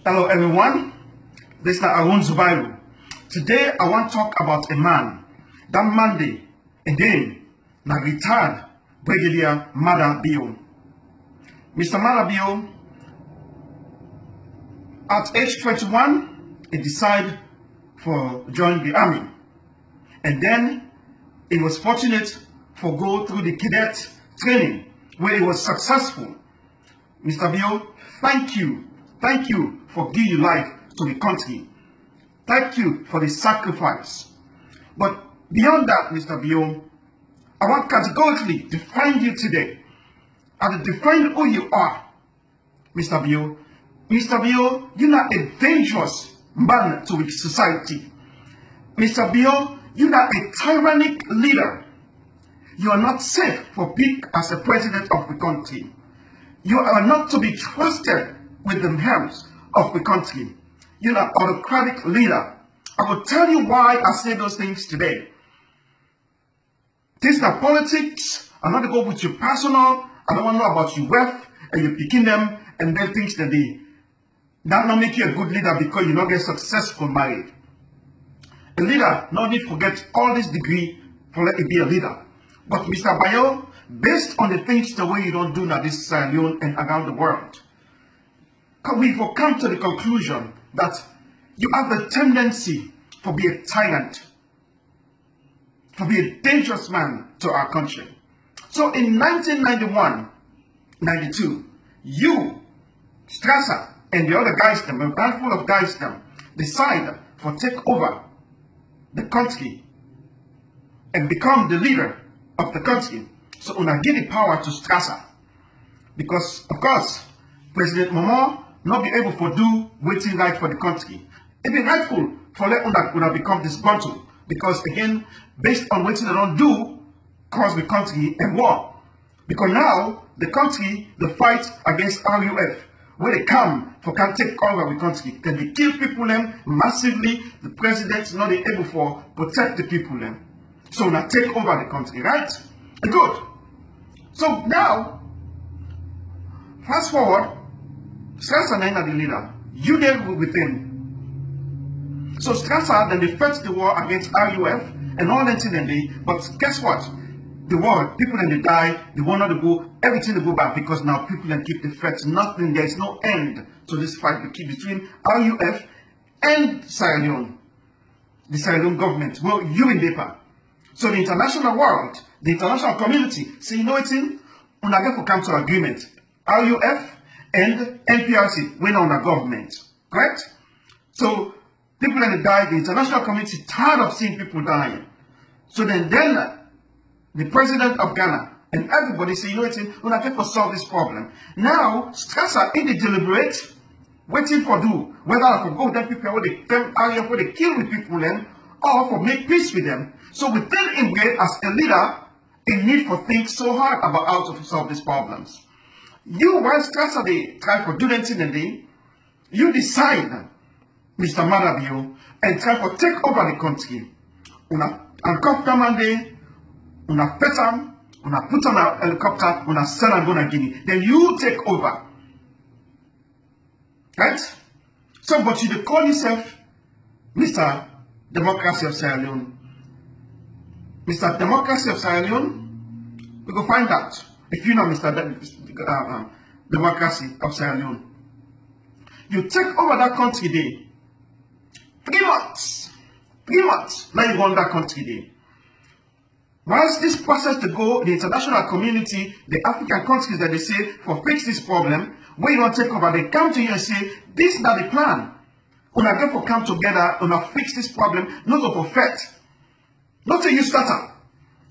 Hello everyone, this is Arun Zubairu. Today I want to talk about a man. That Monday, again, na retired Brigadier Madabio. Mr. Madabio, at age 21, he decided to join the army. And then he was fortunate for go through the cadet training where he was successful. Mr. Bio, thank you. Thank you for giving your life to the country. Thank you for the sacrifice. But beyond that, Mr. Bio, I want categorically to define you today. And to define who you are, Mr. Bio. Mr. Bio, you're not a dangerous man to the society. Mr. Bio, you're not a tyrannic leader. You are not safe for pick as a president of the country. You are not to be trusted with the helms of the country. You're an autocratic leader. I will tell you why I say those things today. This is not politics. I'm not going to go with your personal. I don't want to know about your wealth and you're picking them and then things that not make you a good leader because you don't get successful married. A leader no need to get all this degree for let it be a leader. But Mr. Bayo, based on the things the way you don't do now this Sierra Leone and around the world, we will come to the conclusion that you have the tendency to be a tyrant, to be a dangerous man to our country. So in 1991-92, you, Strasser, and the other guys, a handful of guys, decided to take over the country and become the leader of the country. So una give the power to Strasser. Because, of course, President Momo not be able to do waiting right for the country. It be rightful for let una become disgruntled. Because, again, based on what they don't do, cause the country a war. Because now, the country, the fight against RUF, where they come for can take over the country, then they kill people them massively. The president's not able to protect the people them. So now take over the country, right? Good. So now, fast forward, Strasser is the leader. You there with him. So Strasser then they fought the war against RUF and all that thing. But guess what? The war, people then they die, they want to go, everything to go back because now people then keep the threats. Nothing, there is no end to this fight between RUF and Sierra Leone. The Sierra Leone government. Well, you in paper. So the international world, the international community, say, you know what's in? We're not going to come to agreement. RUF and NPRC went on the government. Correct? So people that die, the international community tired of seeing people dying. So then the president of Ghana and everybody say, you know what's in? We're not going to solve this problem. Now, Strasser in the deliberate, waiting for do, whether I for go then people where they RUF where they kill the people then, or for make peace with them. So within him, as a leader, a need for think so hard about how to solve these problems. You, while Strasser they try for doing anything, you decide, Mr. Madabio, and try to take over the country. Una helicopter Monday, una pet him, una put on a helicopter, una sell and go to Guinea. Then you take over. Right? So, but you call yourself Mr. Democracy of Sierra Leone. Mr. Democracy of Sierra Leone, we go find out if you know Mr. Democracy of Sierra Leone. You take over that country day. 3 months. 3 months. Now you run that country day. Once this process to go, the international community, the African countries that they say for fix this problem, when you want to take over, they come to you and say, this is not the plan. Una go for come together, una fix this problem, not to perfect. Not to you start up.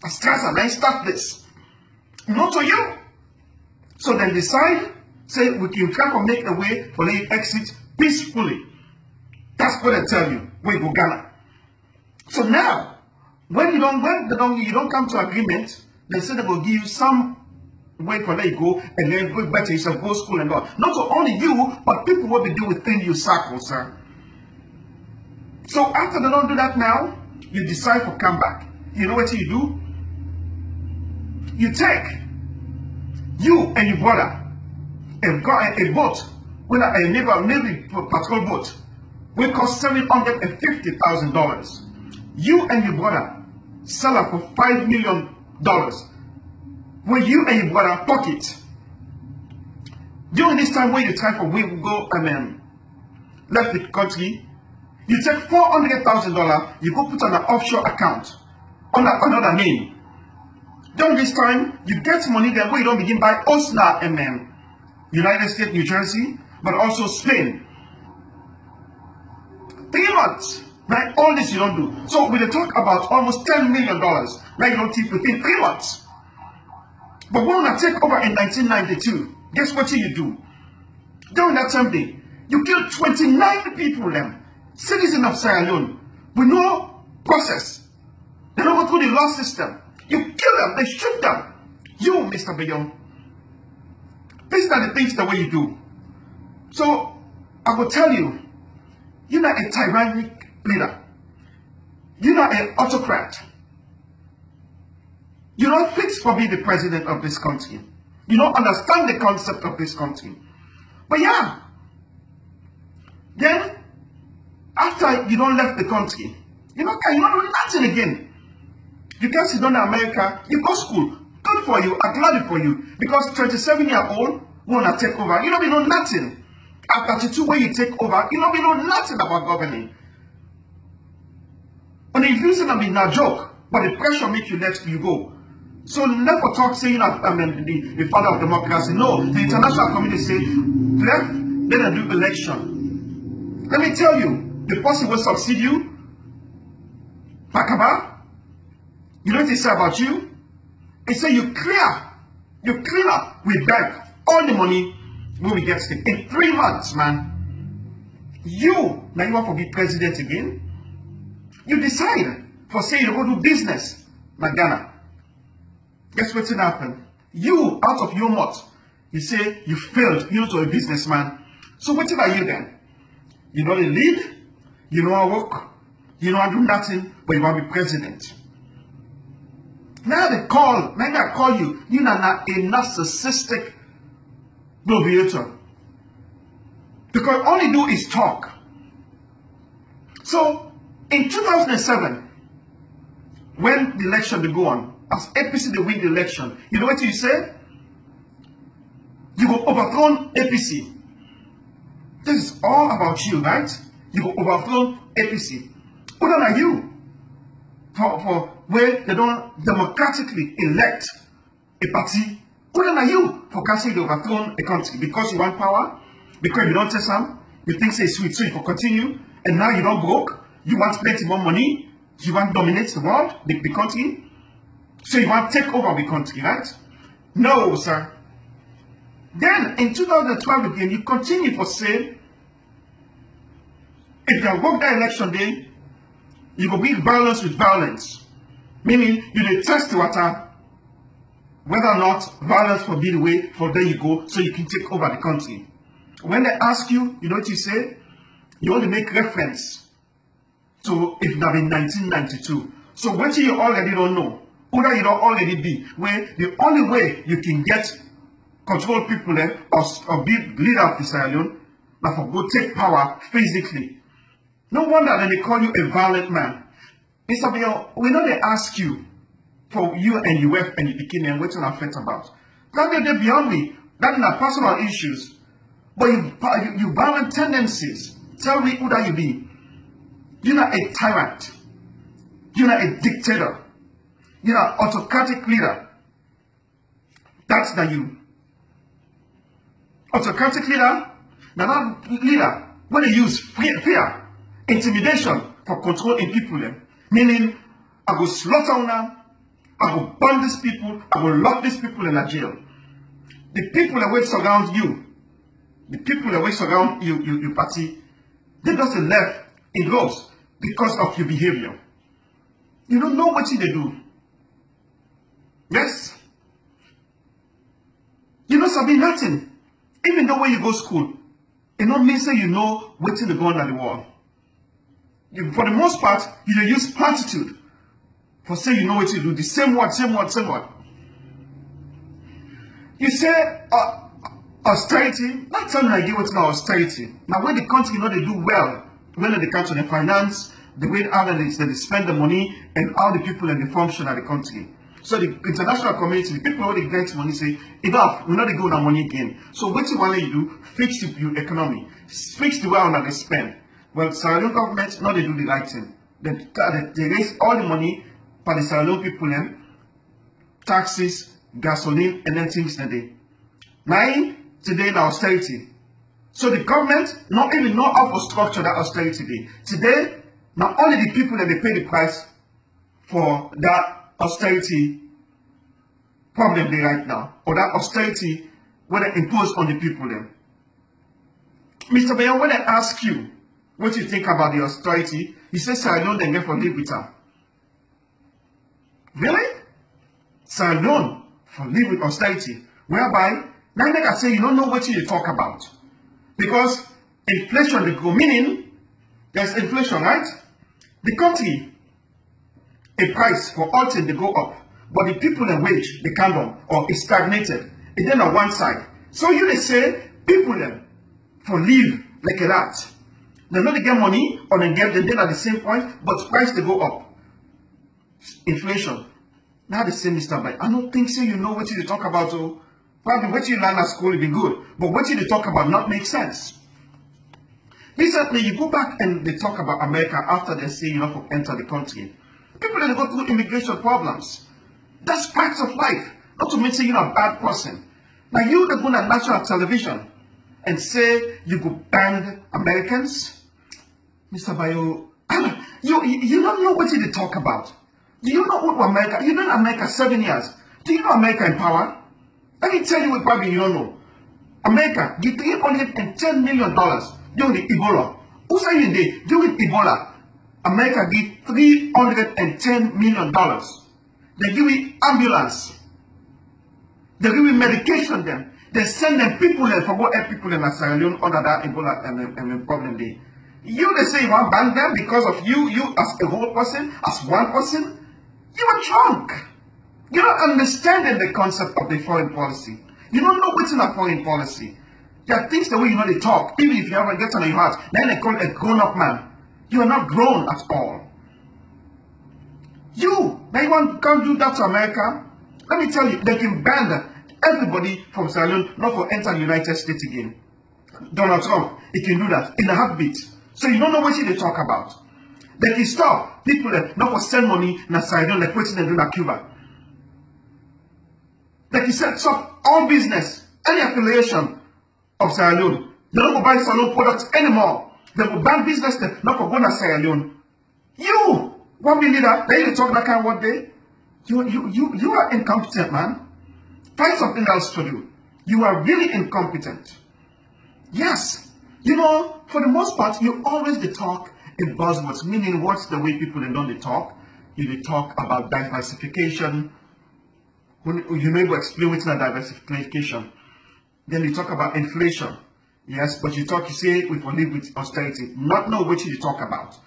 As Strasser, then start this. Not to you. So then decide, say we can try to make a way for the exit peacefully. That's what I tell you. We go Ghana. So now, when you don't come to agreement, they say they will give you some way for let you go and then go back to yourself, go to school and all. Not only you, but people will be doing within your circle, sir. So after they don't do that now, you decide to come back. You know what you do? You take you and your brother and got a boat when a Navy patrol boat will cost $750,000. You and your brother sell it for $5 million. When you and your brother pocket. During this time when you try for we go and left the country, you take $400,000, you go put on an offshore account under another name. During this time, you get money then where you don't begin by Osna and United States, New Jersey, but also Spain. 3 months. Right? All this you don't do. So we talk about almost $10 million. Now you don't keep within 3 months. But when I take over in 1992, guess what you do? During that same day, you killed 29 people, citizens of Sierra Leone, with no process. They don't go through the law system. You kill them, they shoot them. You, Mr. Bayon. These are the things the way you do. So, I will tell you, you're not a tyrannic leader. You're not an autocrat. You're not fixed for being the president of this country. You don't understand the concept of this country. But yeah, then, after you don't left the country, you don't do nothing again. You can sit down in America, you go to school. Good for you, I'm glad for you. Because 27-year-old wanna take over. You don't know nothing. At 32, when you take over, you don't know nothing about governing. And if you say that be a joke, but the pressure makes you let you go. So never talk saying that the father of democracy. No, the international community say, let them do election. Let me tell you, the person will succeed you. Pakaba, you know what he say about you? He say you clean up with bank all the money when we get it in 3 months, man. You now you want to be president again? You decide for say you go do business, like Ghana. Guess what's gonna happen? You out of your mouth, you say you failed, you to a businessman. So what are you then? You know the lead, you know I work, you know I do nothing, but you want to be president. Now they call you, you're not a narcissistic gladiator. Because all you do is talk. So in 2007, when the election will go on, as APC they win the election, you know what you say? You will overthrow APC. This is all about you, right? You will overthrow APC. Who are you? For where they don't democratically elect a party. Who are you for casting the overthrown a country? Because you want power? Because you don't test some? You think say sweet, so you for continue, and now you don't broke? You want plenty more money? You want to dominate the world, the country? So you want to take over the country, right? No, sir. Then in 2012 again, you continue for say, if you work that election day, you will beat violence with violence. Meaning you dey test the water whether or not violence will be the way for there you go so you can take over the country. When they ask you, you know what you say? You only make reference to if that in 1992. So what you already don't know, or you don't already be, where the only way you can get control people there or be leader of the Sierra Leone, now for go take power physically. No wonder that they call you a violent man. Mr. Bill, we know they ask you for you and your wife and your bikini and what you're affect about. That they're beyond me. That's not personal issues. But you violent tendencies. Tell me who that you be. You're not a tyrant. You're not a dictator. You're an autocratic leader. That's not you. Autocratic leader, now that leader, when they use fear, intimidation for controlling people, meaning I will slaughter them, I will burn these people, I will lock these people in a jail. The people that will surround you, the people that will surround your party, they just left in rows because of your behavior. You don't know what they do. Yes? You know something, nothing. Even though when you go to school, it don't mean say you know what's in the gun at the wall. For the most part, you don't use platitude for say you know what you do. The same word, same word, same word. You say, austerity, not telling Nigeria what's not austerity. Now when the country, you know, they do well, when they come to the finance, the way how they spend the money, and how the people and the function of the country. So the international community, the people who they get money say, enough, we're not going to money again. So what you want to do, fix your economy, fix the way how they spend. Well, Sierra Leone government, now they do the right thing. They raise all the money for the Sierra Leone people, and taxes, gasoline, and then things that they. Now, today in austerity. So the government not even know how to structure that austerity day. Today, not only the people that they pay the price for that austerity problem they right now, or that austerity when they impose on the people then. Mr. Bayon, when I ask you what you think about the austerity, you say Sierra Leone then get for live with her. Really? Sierra Leone for live with austerity, whereby now like I say you don't know what you talk about. Because inflation they go, meaning there's inflation, right? The country, a price for all things they go up, but the people and wage they come down or is stagnated. It's then on one side. So you they say people them for live like that. They know they get money or they get them then at the same point, but price they go up. Inflation. Now the same Mr. Bay. I don't think so you know what you talk about. So probably what you learn at school will be good, but what you talk about not make sense. Recently, you go back and they talk about America after they say you know to enter the country. People that go through immigration problems. That's facts of life. Not to mention you're a bad person. Now you that go on national television and say you go ban Americans, Mr. Bayo, you don't know what you talk about. Do you know what America? You know America 7 years. Do you know America in power? Let me tell you what probably you don't know. America give $310 million during the Ebola. Who say you did during Ebola? America give $310 million. They give me ambulance. They give me medication them. They send them people there for go help people in Sierra Leone under that Ebola and problem there. You they say you want to ban them because of you as a whole person, as one person. You are drunk. You don't understand the concept of the foreign policy. You don't know what's in a foreign policy. There are things the way you know they talk, even if you haven't get on your heart, then they call a grown-up man. You are not grown at all. Now you want to come do that to America? Let me tell you, they can ban everybody from Sierra Leone not for enter the United States again. Donald Trump, he can do that in a heartbeat. So you don't know what they talk about. They can stop people that not for send money in Sierra Leone like what they do in Cuba. They can stop all business, any affiliation of Sierra Leone. They don't go buy Sierra Leone products anymore. They will ban business that not for going to Sierra Leone. You, one leader, they you talk that kind of what day? You are incompetent, man. Find something else to do. You are really incompetent. Yes. You know, for the most part, you always they talk in buzzwords, meaning what's the way people they don't they talk? You talk about diversification. You know, you explain what's not diversification. Then you talk about inflation. Yes, but you say we will live with austerity. Not know what you talk about.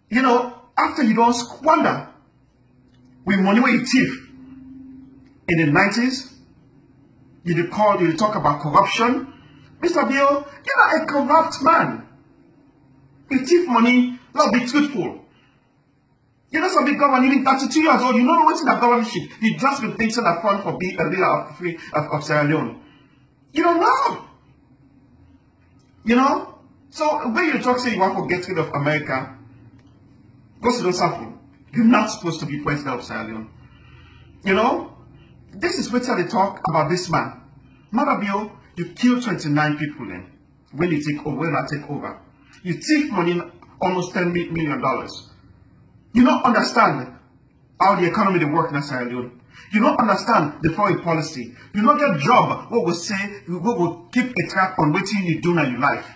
You know, after you don't squander with money where you thief in the 90s, you talk about corruption. Mr. Bill, you're not a corrupt man. You thief money, not be truthful. You know some big government, even 32 years old, you know what's in that governorship. You just been thinking that fund for being a leader of Sierra Leone. You don't know. You know? So when you talk, say you want to get rid of America, go to those something. You're not supposed to be president of Sierra Leone. You know? This is what they talk about this man. Madabio, you killed 29 people then when you take over, when I take over. You thief money, almost $10 million. You don't understand how the economy works in Sierra Leone. You don't understand the foreign policy. You don't get a job what will say, what will keep a track on what you do in your life.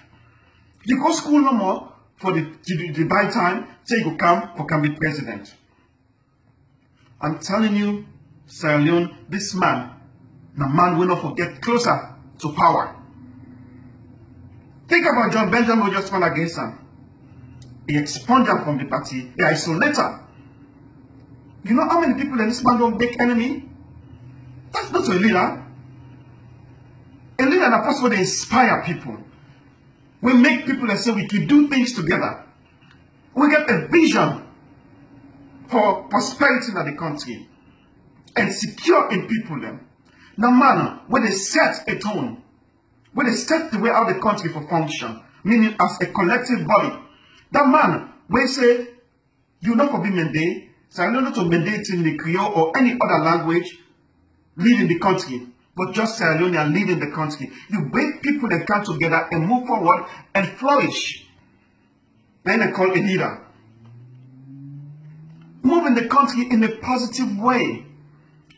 You go school no more for the buy time, say you come be president. I'm telling you, Sierra Leone, this man, the man will not get closer to power. Think about John Benjamin who just fought against him. He expunged him from the party. He isolated him. You know how many people in this man don't make enemy? That's not a leader. A leader and apostle, they inspire people. We make people that say we can do things together. We get a vision for prosperity in the country and secure in people them. Now, man, when they set a tone, when they set the way how the country for function, meaning as a collective body, that man, when say, you not for be mandate, so I don't know to mandate in the Creole or any other language, leading the country, but just Sierra Leone leading the country. You bring people that come together and move forward and flourish. Then they call a leader. Moving the country in a positive way.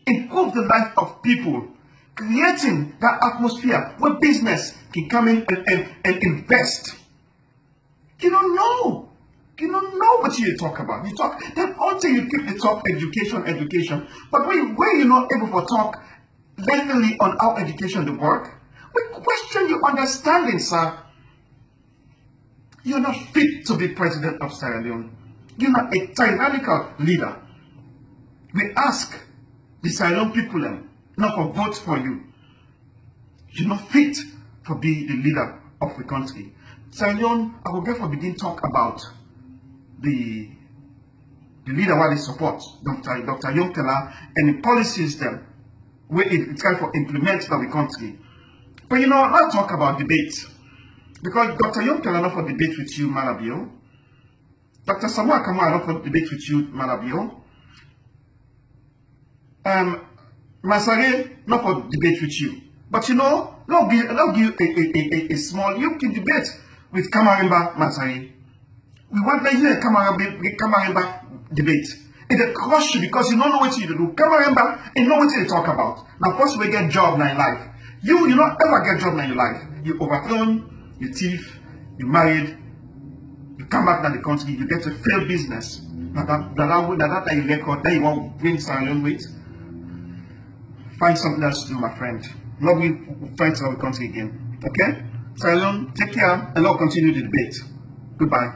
Improve the life of people. Creating that atmosphere where business can come in and invest. You don't know. You don't know what you talk about. You talk, then until you keep the talk education. But when you're not able to talk lengthily on how education to work, we question your understanding, sir. You're not fit to be president of Sierra Leone. You're not a tyrannical leader. We ask the Sierra Leone people not for vote for you. You're not fit to be the leader of the country. Sierra Leone, I will therefore begin talk about the leader what they support, Dr. Yonkela, and the policies them where it try to implement in the country. But you know, I'll talk about debate. Because Dr. Yonkela not for debate with you, Malabio. Dr. Samuel Kamara not for debate with you, Malabio. Masare not for debate with you. But you know, not give a small, you can debate with Kamarimba Masare. We want to hear Kamarimba debate. It crush you because you don't know what you do. Kamarimba and know what you talk about. Now first we get job now in life. You not ever get job now in your life. You overthrown, you thief, you married, you come back to the country, you get a failed business. Now that you record, then you want to bring Sierra Leone with. Find something else to do, my friend. Not we find our country again. Okay? Sierra Leone, take care and Lord continue the debate. Goodbye.